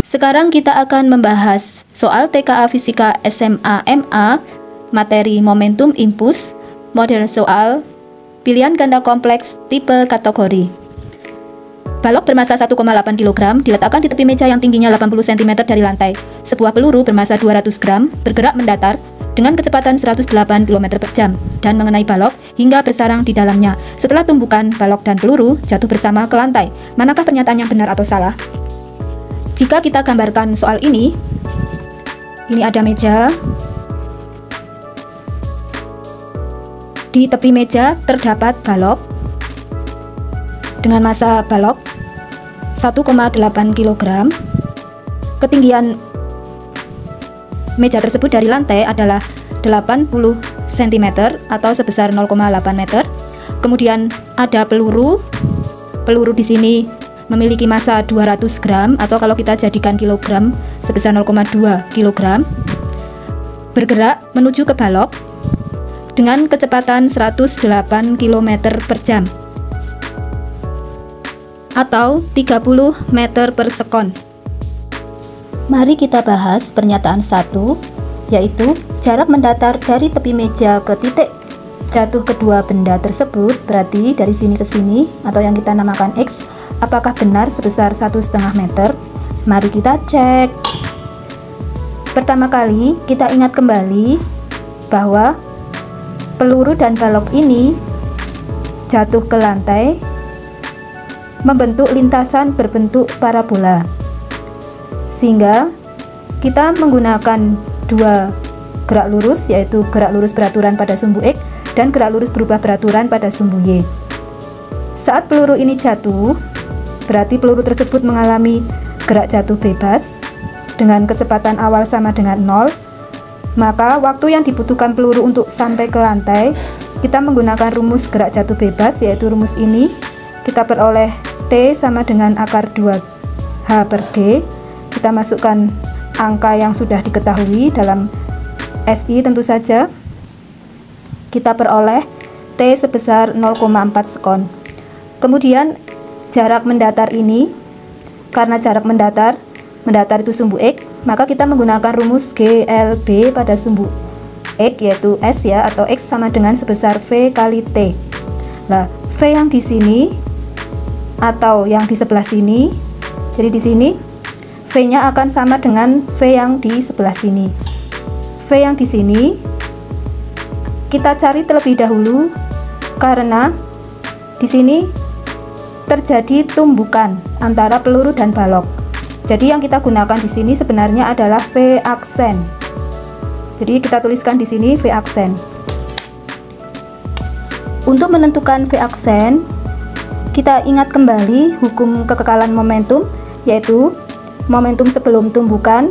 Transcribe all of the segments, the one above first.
Sekarang kita akan membahas soal TKA Fisika SMA MA, materi Momentum Impuls, model soal pilihan ganda kompleks tipe kategori. Balok bermassa 1,8 kg diletakkan di tepi meja yang tingginya 80 cm dari lantai. Sebuah peluru bermassa 200 gram bergerak mendatar dengan kecepatan 108 km per jam dan mengenai balok hingga bersarang di dalamnya. Setelah tumbukan, balok dan peluru jatuh bersama ke lantai. Manakah pernyataan yang benar atau salah? Jika kita gambarkan soal ini ada meja. Di tepi meja terdapat balok dengan massa balok 1,8 kg. Ketinggian meja tersebut dari lantai adalah 80 cm atau sebesar 0,8 meter. Kemudian ada peluru di sini memiliki massa 200 gram atau kalau kita jadikan kilogram sebesar 0,2 kg, bergerak menuju ke balok dengan kecepatan 108 km per jam atau 30 meter per sekon. Mari kita bahas pernyataan 1, yaitu jarak mendatar dari tepi meja ke titik jatuh kedua benda tersebut, berarti dari sini ke sini atau yang kita namakan X, apakah benar sebesar 1,5 meter? Mari kita cek. Pertama kali kita ingat kembali bahwa peluru dan balok ini jatuh ke lantai membentuk lintasan berbentuk parabola, sehingga kita menggunakan dua gerak lurus, yaitu gerak lurus beraturan pada sumbu X dan gerak lurus berubah beraturan pada sumbu Y. Saat peluru ini jatuh, berarti peluru tersebut mengalami gerak jatuh bebas dengan kecepatan awal sama dengan 0. Maka waktu yang dibutuhkan peluru untuk sampai ke lantai, kita menggunakan rumus gerak jatuh bebas, yaitu rumus ini. Kita peroleh T sama dengan akar 2H per G. Kita masukkan angka yang sudah diketahui dalam SI tentu saja. Kita peroleh T sebesar 0,4 sekon. Kemudian jarak mendatar ini, karena jarak mendatar itu sumbu X, maka kita menggunakan rumus GLB pada sumbu X, yaitu S ya, atau X sama dengan sebesar V kali T. Nah, V yang di sini atau yang di sebelah sini, jadi di sini V-nya akan sama dengan V yang di sebelah sini. V yang di sini kita cari terlebih dahulu karena di sini terjadi tumbukan antara peluru dan balok. Jadi yang kita gunakan di sini sebenarnya adalah V aksen. Jadi kita tuliskan di sini V aksen. Untuk menentukan V aksen, kita ingat kembali hukum kekekalan momentum, yaitu momentum sebelum tumbukan,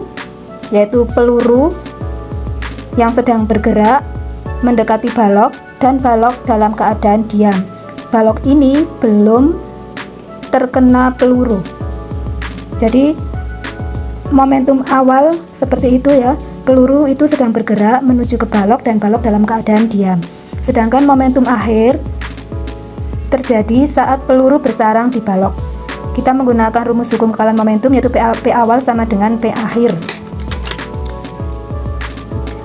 yaitu peluru yang sedang bergerak mendekati balok dan balok dalam keadaan diam. Balok ini belum terkena peluru. Jadi momentum awal seperti itu ya, peluru itu sedang bergerak menuju ke balok dan balok dalam keadaan diam. Sedangkan momentum akhir terjadi saat peluru bersarang di balok. Kita menggunakan rumus hukum kekekalan momentum, yaitu P awal sama dengan P akhir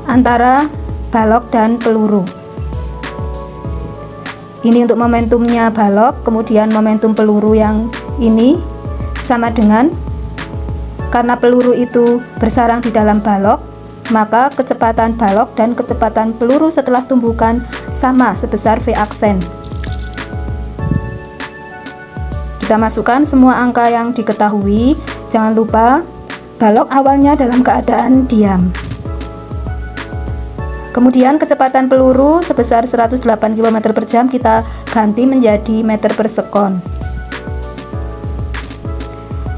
antara balok dan peluru. Ini untuk momentumnya balok, kemudian momentum peluru yang ini sama dengan, karena peluru itu bersarang di dalam balok, maka kecepatan balok dan kecepatan peluru setelah tumbukan sama sebesar V aksen. Kita masukkan semua angka yang diketahui. Jangan lupa balok awalnya dalam keadaan diam. Kemudian kecepatan peluru sebesar 108 km per jam kita ganti menjadi meter per sekon.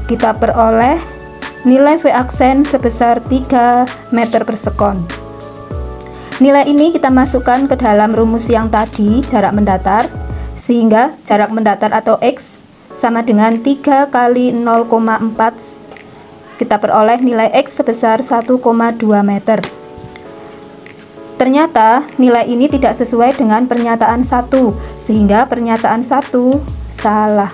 Kita peroleh nilai V aksen sebesar 3 meter per sekon. Nilai ini kita masukkan ke dalam rumus yang tadi, jarak mendatar, sehingga jarak mendatar atau X sama dengan 3 kali 0,4. Kita peroleh nilai X sebesar 1,2 meter. Ternyata nilai ini tidak sesuai dengan pernyataan 1, sehingga pernyataan 1 salah.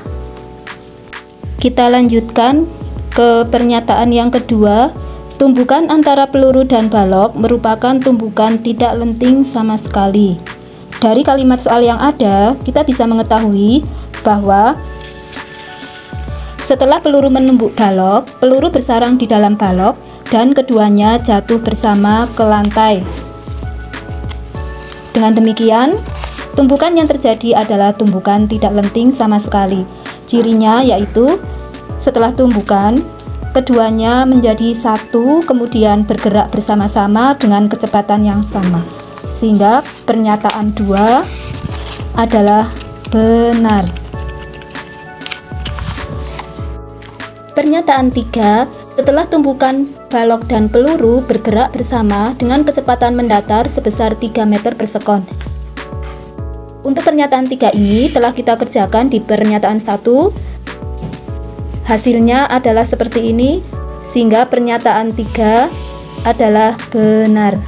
Kita lanjutkan ke pernyataan yang kedua. Tumbukan antara peluru dan balok merupakan tumbukan tidak lenting sama sekali. Dari kalimat soal yang ada, kita bisa mengetahui bahwa setelah peluru menembus balok, peluru bersarang di dalam balok dan keduanya jatuh bersama ke lantai. Dengan demikian, tumbukan yang terjadi adalah tumbukan tidak lenting sama sekali. Cirinya yaitu setelah tumbukan, keduanya menjadi satu, kemudian bergerak bersama-sama dengan kecepatan yang sama, sehingga pernyataan 2 adalah benar. Pernyataan 3, setelah tumbukan balok dan peluru bergerak bersama dengan kecepatan mendatar sebesar 3 meter per sekon. Untuk pernyataan 3 ini telah kita kerjakan di pernyataan 1. Hasilnya adalah seperti ini, sehingga pernyataan 3 adalah benar.